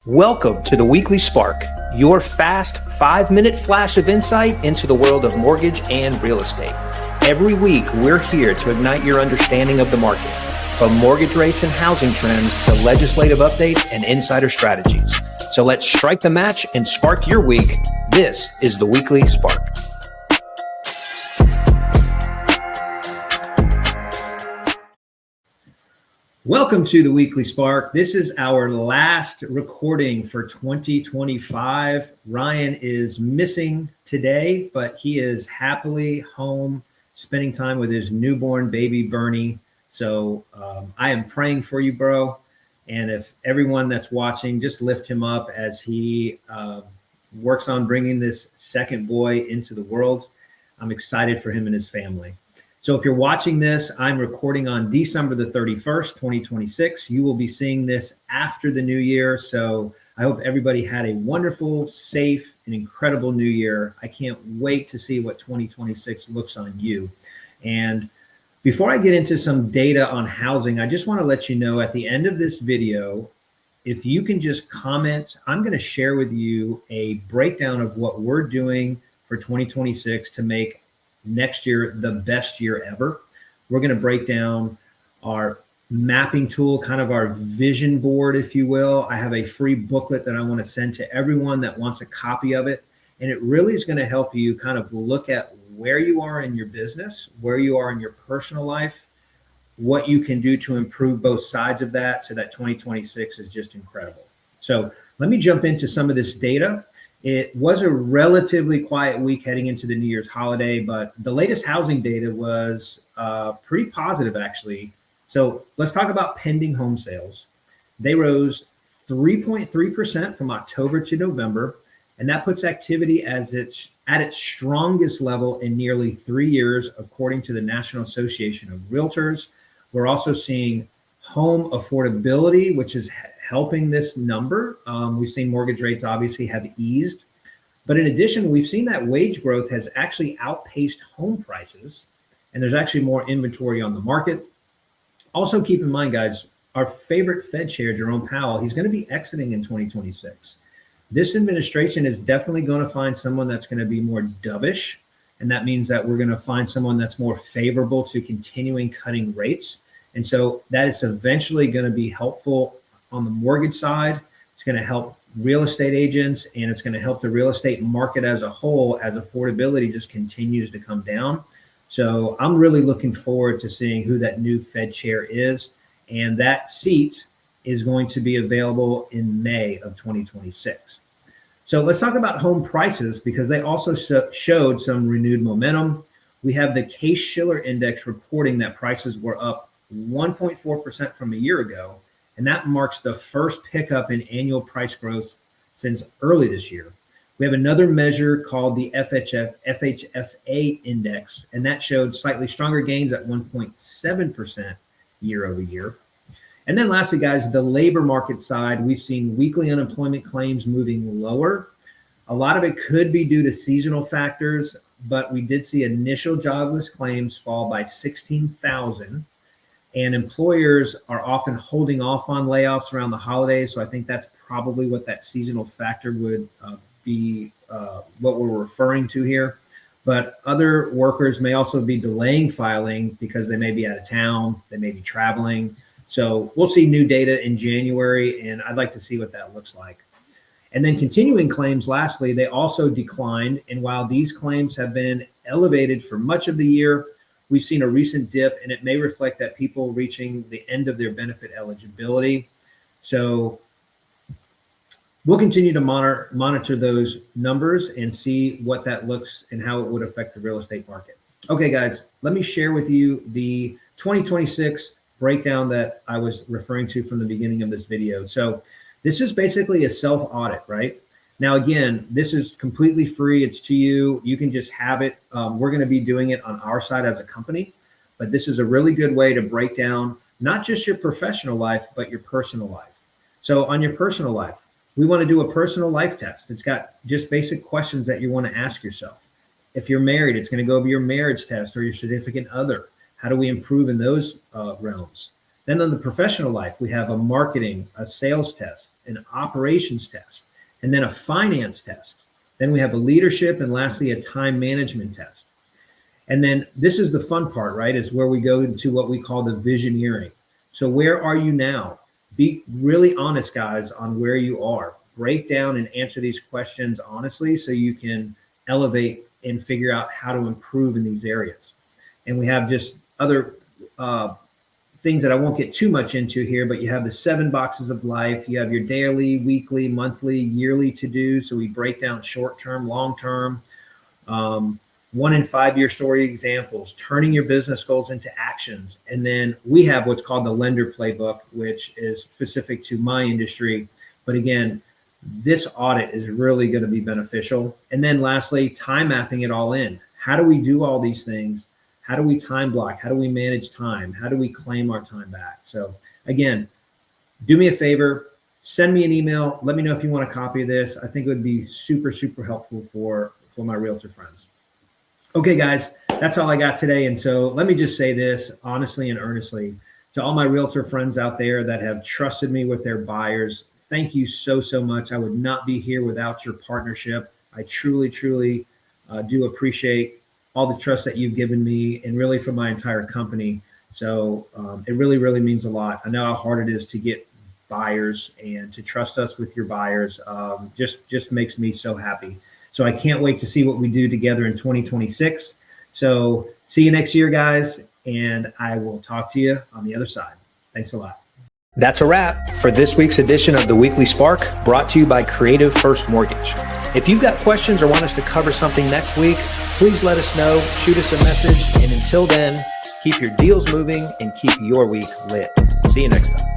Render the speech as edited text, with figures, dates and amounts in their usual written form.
Welcome to the Weekly Spark, your fast 5-minute flash of insight into the world of mortgage and real estate. Every week, we're here to ignite your understanding of the market, from mortgage rates and housing trends to legislative updates and insider strategies. So let's strike the match and spark your week. This is the Weekly Spark. Welcome to the Weekly Spark. This is our last recording for 2025. Ryan is missing today, but he is happily home spending time with his newborn baby, Bernie. So I am praying for you, bro. And if everyone that's watching, just lift him up as he works on bringing this second boy into the world. I'm excited for him and his family. So if you're watching this, I'm recording on December the 31st, 2026. You will be seeing this after the new year. So I hope everybody had a wonderful, safe, and incredible new year. I can't wait to see what 2026 looks on you. And before I get into some data on housing, I just want to let you know at the end of this video, if you can just comment, I'm going to share with you a breakdown of what we're doing for 2026 to make next year the best year ever. We're going to break down our mapping tool, kind of our vision board, if you will. I have a free booklet that I want to send to everyone that wants a copy of it. And it really is going to help you kind of look at where you are in your business, where you are in your personal life, what you can do to improve both sides of that so that 2026 is just incredible. So let me jump into some of this data. It was a relatively quiet week heading into the New Year's holiday, but the latest housing data was pretty positive, actually. So let's talk about pending home sales. They rose 3.3% from October to November, and that puts activity at its strongest level in nearly 3 years, according to the National Association of Realtors. We're also seeing home affordability, which is helping this number. We've seen mortgage rates obviously have eased, but in addition, we've seen that wage growth has actually outpaced home prices, and there's actually more inventory on the market. Also, keep in mind, guys, our favorite Fed chair, Jerome Powell, he's going to be exiting in 2026. This administration is definitely going to find someone that's going to be more dovish, and that means that we're going to find someone that's more favorable to continuing cutting rates. And so that is eventually going to be helpful on the mortgage side. It's going to help real estate agents, and it's going to help the real estate market as a whole as affordability just continues to come down. So I'm really looking forward to seeing who that new Fed chair is. And that seat is going to be available in May of 2026. So let's talk about home prices, because they also showed some renewed momentum. We have the Case-Shiller Index reporting that prices were up 1.4% from a year ago. And that marks the first pickup in annual price growth since early this year. We have another measure called the FHFA index, and that showed slightly stronger gains at 1.7% year over year. And then lastly, guys, the labor market side, we've seen weekly unemployment claims moving lower. A lot of it could be due to seasonal factors, but we did see initial jobless claims fall by 16,000. And employers are often holding off on layoffs around the holidays. So I think that's probably what that seasonal factor would be what we're referring to here. But other workers may also be delaying filing because they may be out of town, they may be traveling. So we'll see new data in January, and I'd like to see what that looks like. And then continuing claims, lastly, they also declined. And while these claims have been elevated for much of the year, we've seen a recent dip, and it may reflect that people reaching the end of their benefit eligibility. So we'll continue to monitor those numbers and see what that looks and how it would affect the real estate market. Okay, guys, let me share with you the 2026 breakdown that I was referring to from the beginning of this video. So this is basically a self-audit, right? Now, again, this is completely free. It's to you. You can just have it. We're going to be doing it on our side as a company, but this is a really good way to break down not just your professional life, but your personal life. So on your personal life, we want to do a personal life test. It's got just basic questions that you want to ask yourself. If you're married, it's going to go over your marriage test or your significant other. How do we improve in those realms? Then on the professional life, we have a marketing, a sales test, an operations test, and then a finance test. Then we have a leadership, and lastly, a time management test. And then this is the fun part, right? Is where we go into what we call the visioneering. So where are you now? Be really honest, guys, on where you are. Break down and answer these questions honestly so you can elevate and figure out how to improve in these areas. And we have just other things that I won't get too much into here, but you have the 7 boxes of life. You have your daily, weekly, monthly, yearly to-do. So we break down short-term, long-term, 1 and 5 year story examples, turning your business goals into actions. And then we have what's called the lender playbook, which is specific to my industry. But again, this audit is really going to be beneficial. And then lastly, time mapping it all in. How do we do all these things? How do we time block? How do we manage time? How do we claim our time back? So again, do me a favor, send me an email. Let me know if you want a copy of this. I think it would be super, super helpful for my realtor friends. Okay, guys, that's all I got today. And so let me just say this honestly and earnestly to all my realtor friends out there that have trusted me with their buyers. Thank you so, so much. I would not be here without your partnership. I truly, truly do appreciate all the trust that you've given me and really for my entire company. So it really, really means a lot. I know how hard it is to get buyers, and to trust us with your buyers just makes me so happy. So I can't wait to see what we do together in 2026. So see you next year, guys, and I will talk to you on the other side. Thanks a lot. That's a wrap for this week's edition of the Weekly Spark, brought to you by Creative First Mortgage. If you've got questions or want us to cover something next week, please let us know, shoot us a message, and until then, keep your deals moving and keep your week lit. See you next time.